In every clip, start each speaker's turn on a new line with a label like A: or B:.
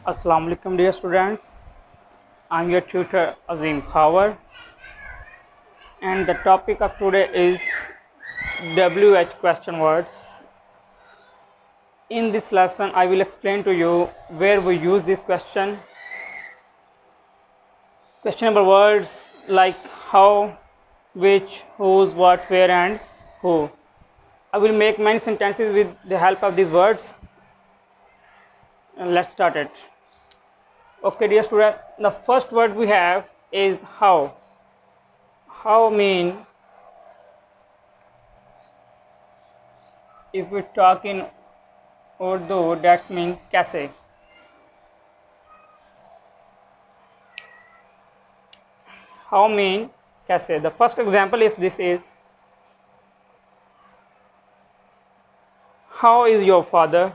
A: Assalamu alaikum dear students. I'm your tutor Azim Khawar and the topic of today is WH question words. In this lesson I will explain to you where we use this questionable words like how, which, whose, what, where and who. I will make many sentences with the help of these words. And let's start it. Okay dear student, the first word we have is how. How mean, if we talk in Urdu, that's mean कैसे. How mean कैसे. The first example if this is, how is your father?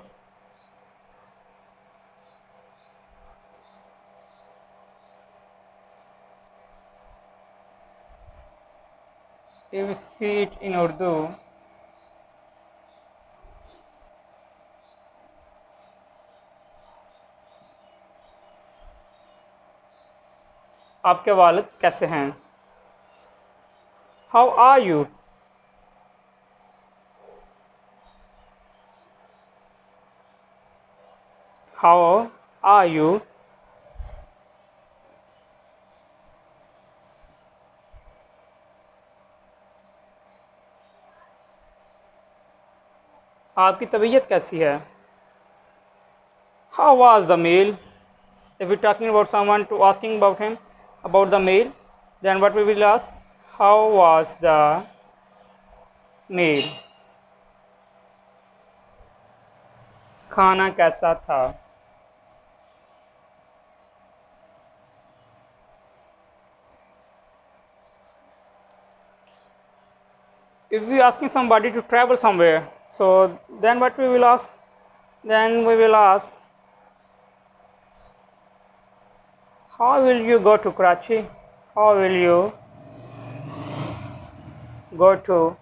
A: If we see it in Urdu, आपके वालिद कैसे हैं. How are you? How are you? आपकी तबीयत कैसी है. How was the meal? If we're talking about someone to asking about him about the meal, then what we will ask, how was the meal? खाना कैसा था. If we asking somebody to travel somewhere, so then what we will ask, then we will ask, how will you go to Karachi? How will you go to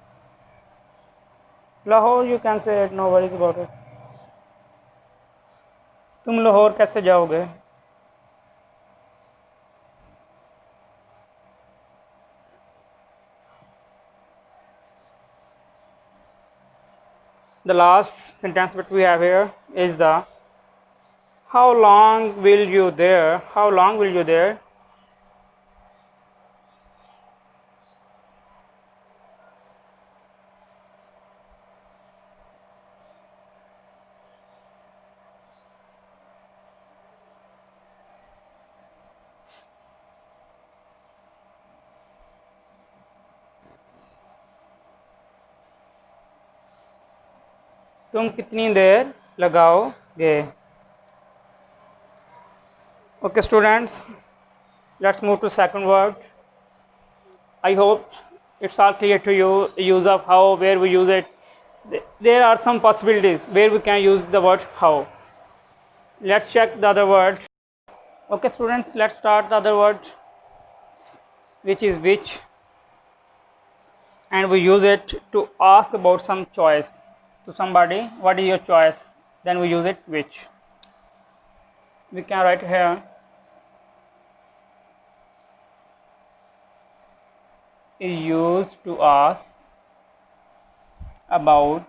A: Lahore? You can say it, no worries about it. तुम लाहौर कैसे जाओगे. The last sentence that we have here is the how long will you there. How long will you there. तुम कितनी देर लगाओगे. Okay students, let's move to second word. I hope it's all clear to you, use of how, where we use it. There are some possibilities where we can use the word how. Let's check the other word. Okay students, let's start the other word, which is which, and we use it to ask about some choice to somebody. What is your choice? Then we use it which. We can write here, is used to ask about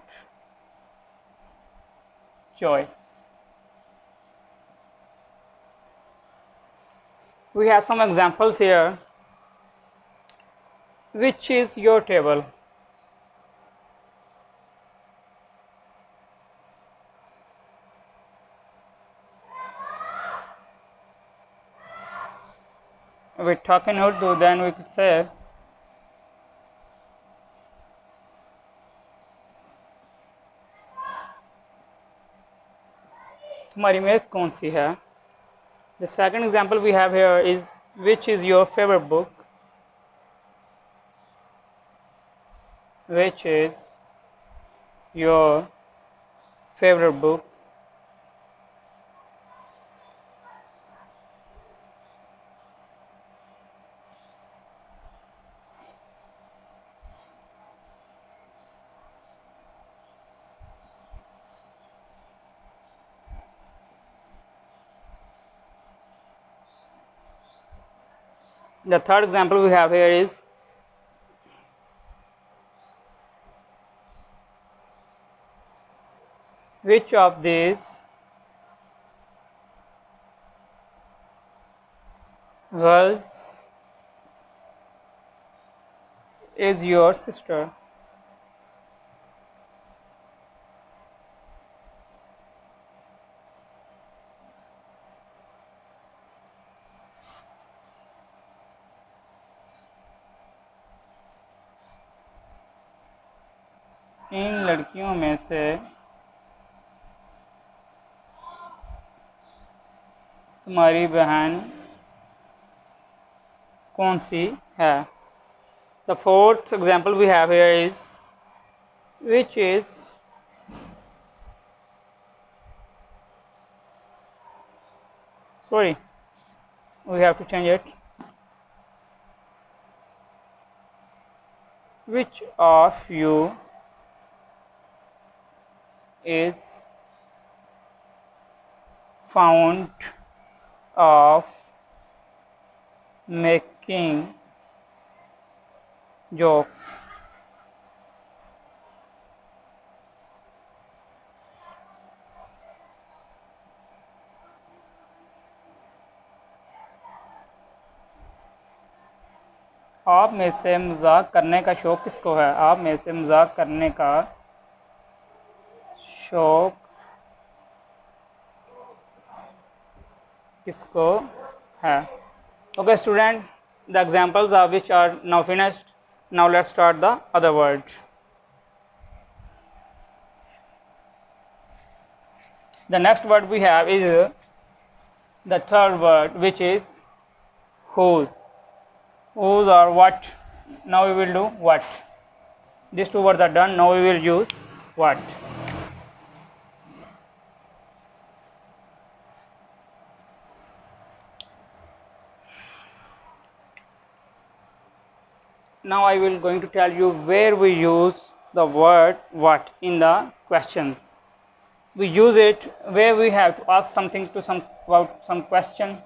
A: choice. We have some examples here. Which is your table? If we talk in Urdu, then we could say तुम्हारी मेज कौन सी है. The second example we have here is which is your favorite book. Which is your favorite book. The third example we have here is which of these girls is your sister? इन लड़कियों में से तुम्हारी बहन कौन सी है? The fourth example we have here is which is sorry, we have to change it. Which of you is fond of making jokes? आप में से मजाक करने का शौक़ किसको है? आप में से मजाक करने का शौक़ किसको है? Okay student, the examples of which are now finished. Now let's start the other word. The next word we have is the third word, which is whose. Whose or what. Now we will do what. These two words are done. Now we will use what. Now I will going to tell you where we use the word what in the questions. We use it where we have to ask something to about some question.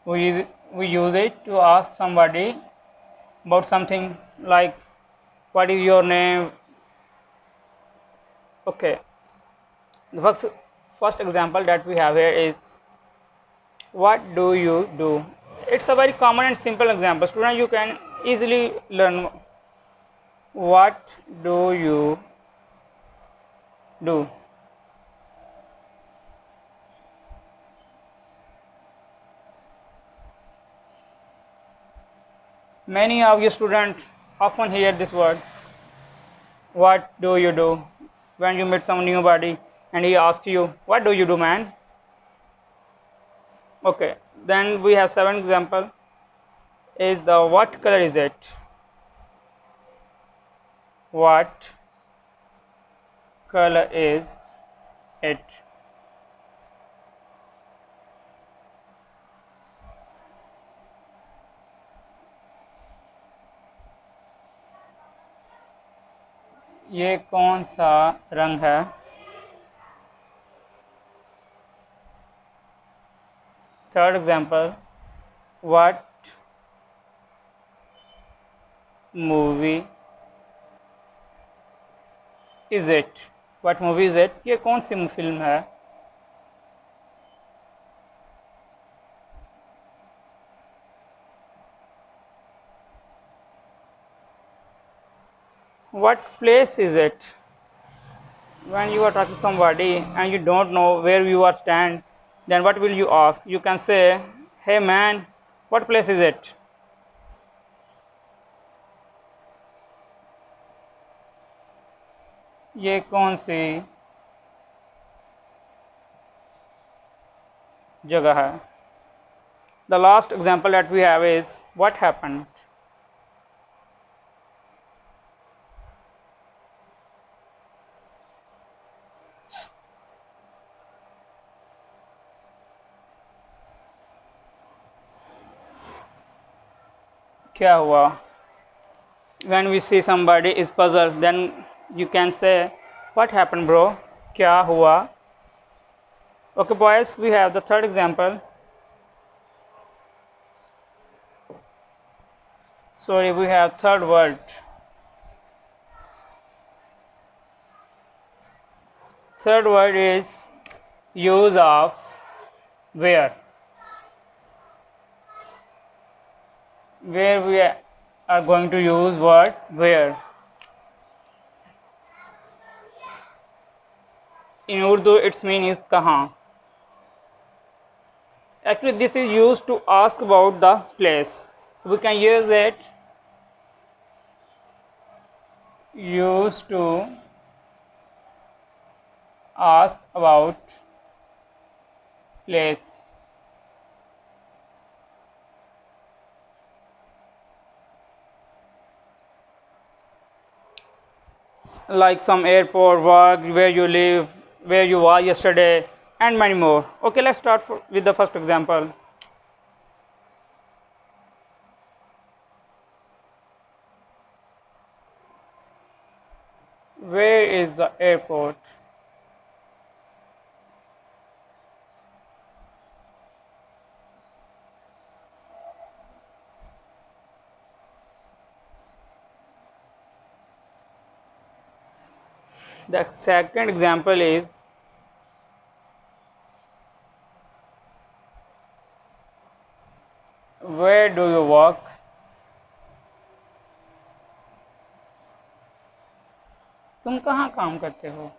A: We use it to ask somebody about something like what is your name. Okay, the first example that we have here is what do you do? It's a very common and simple example. Student, you can easily learn. What do you do? Many of you students often hear this word. What do you do? When you meet some new body and he asks you, what do you do, man? Okay, then we have 7 example. Is the what color is it? What color is it? ये कौन सा रंग है? Third example, what movie is it? What movie is it? ये कौन सी film है? What place is it? When you are talking to somebody and you don't know where you are stand, then what will you ask? You can say, hey man, what place is it? ये कौन सी जगह है? The last example that we have is what happened? क्या हुआ? When we see somebody is puzzled, then You can say, what happened, bro? Kya hua? Okay, boys, we have the third example. Sorry, we have third word. Third word is use of where. Where we are going to use word where. In Urdu, its meaning is kahan. Actually, this is used to ask about the place. We can use it used to ask about place. Like some airport, work, where you live, where you were yesterday, and many more. Okay, let's start with the first example. Where is the airport? The second example is where do you work? तुम कहाँ काम करते हो?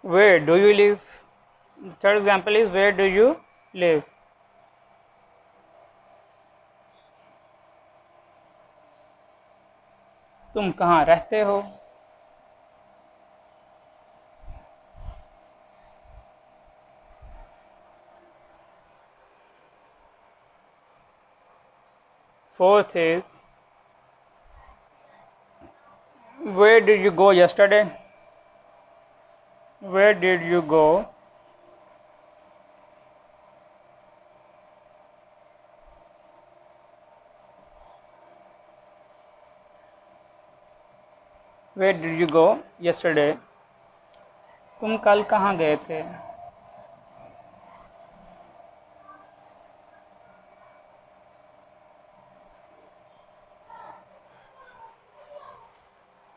A: Where do you live? The third example is where do you live? तुम कहाँ रहते हो? Fourth is where did you go yesterday? Where did you go? Where did you go yesterday? तुम कल कहाँ गए थे?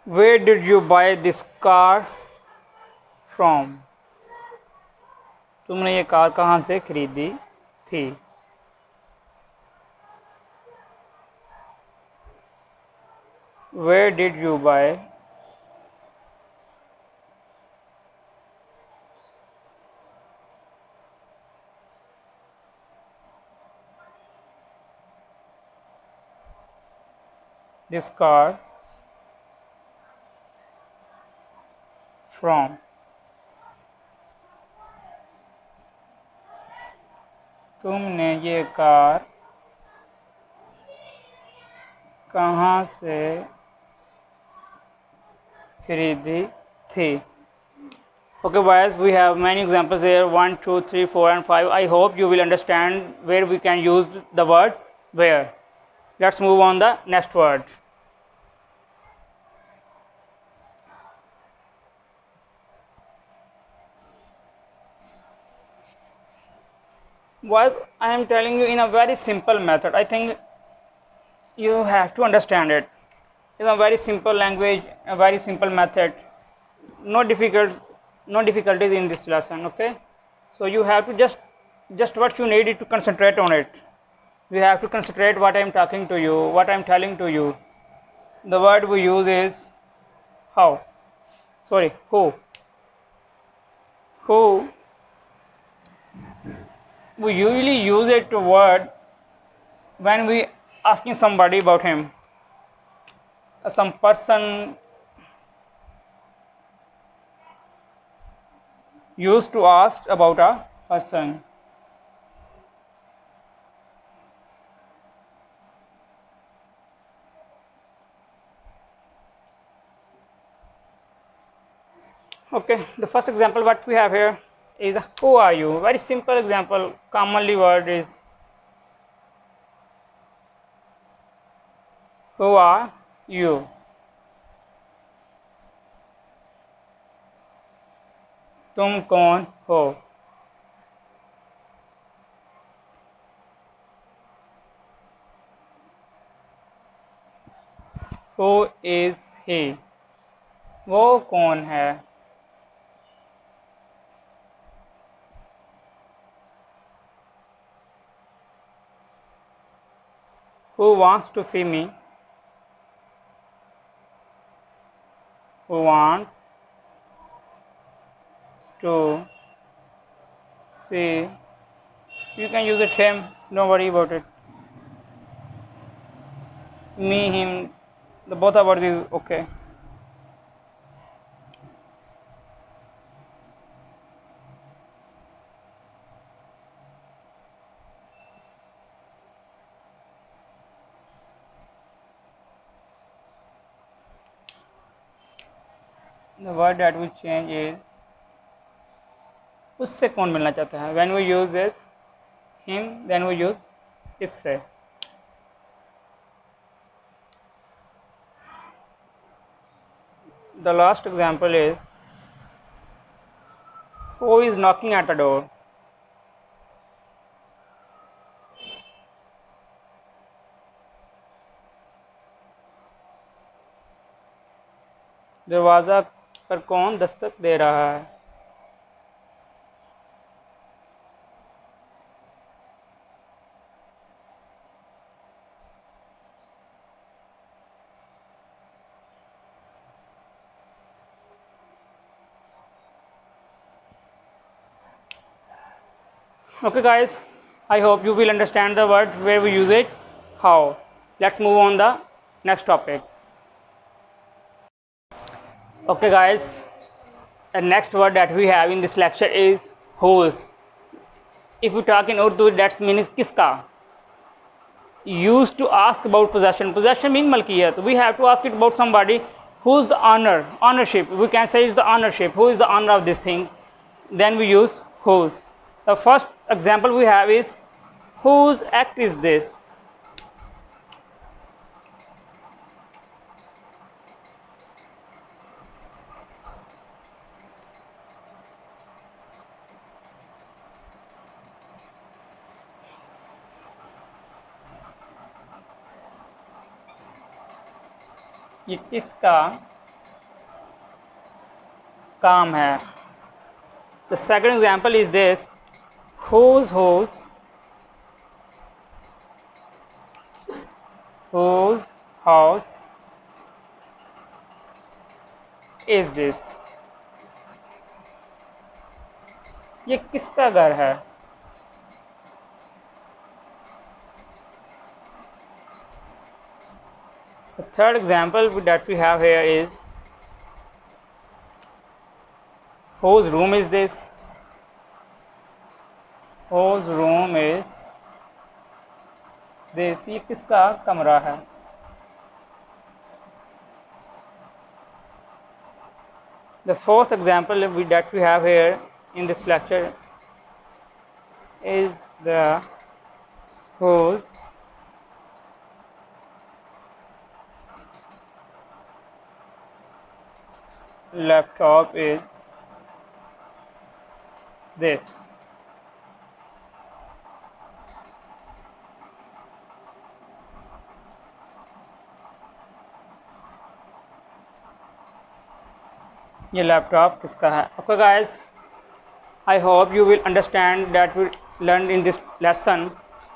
A: Where did you buy this car from? तुमने ये कार कहाँ से खरीदी थी? Where did you buy this car from? तुमने ये कार कहाँ से खरीदी थी? Okay, guys, we have many examples here 1, 2, 3, 4, and 5. I hope you will understand where we can use the word where. Let's move on the next word. Boys, I am telling you in a very simple method. I think you have to understand it. It's a very simple language, a very simple method. No difficulties in this lesson. Okay, so you have to just what you need is to concentrate on it. You have to concentrate what I am talking to you, what I am telling to you. The word we use is how. Sorry, who. Who. We usually use it to word when we asking somebody about him. Some person used to ask about a person. Okay, the first example what we have here, is who are you. Very simple example. Commonly word is who are you. तुम कौन हो. Who is he? वो कौन है. Who wants to see me? Who want to see. You can use it him, don't worry about it. Me, him, the both of words is okay. The word that we change is उससे कौन मिलना चाहता है. When we use is him, then we use इससे. The last example is who is knocking at the door. दरवाज़ा पर कौन दस्तक दे रहा है. Okay guys, I hope you will understand the word where we use it, how. Let's move on the next topic. Okay guys, the next word that we have in this lecture is whose. If we talk in Urdu, that means kiska. Used to ask about possession. Possession means malkiyat. We have to ask it about somebody who's the owner, ownership. We can say is the ownership. Who is the owner of this thing? Then we use whose. The first example we have is whose act is this? ये किसका काम है. The second example is this whose house is this. ये किसका घर है. The third example that we have here is whose room is this. Whose room is this. ये किसका कमरा है. The fourth example that we have here in this lecture is the whose laptop is this. ये laptop किसका है. Okay guys, I hope you will understand that we learned in this lesson.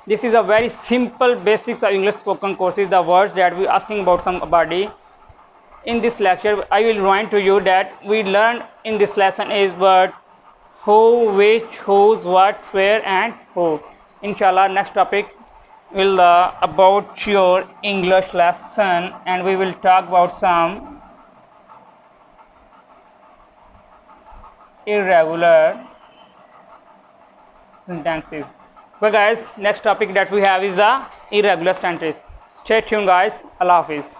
A: This is a very simple basics of English spoken courses. The words that we asking about somebody. In this lecture, I will remind to you that we learned in this lesson is word who, which, whose, what, where, and who. Inshallah, next topic will about your English lesson, and we will talk about some irregular sentences. Okay guys, next topic that we have is the irregular sentences. Stay tuned guys. Allah Hafiz.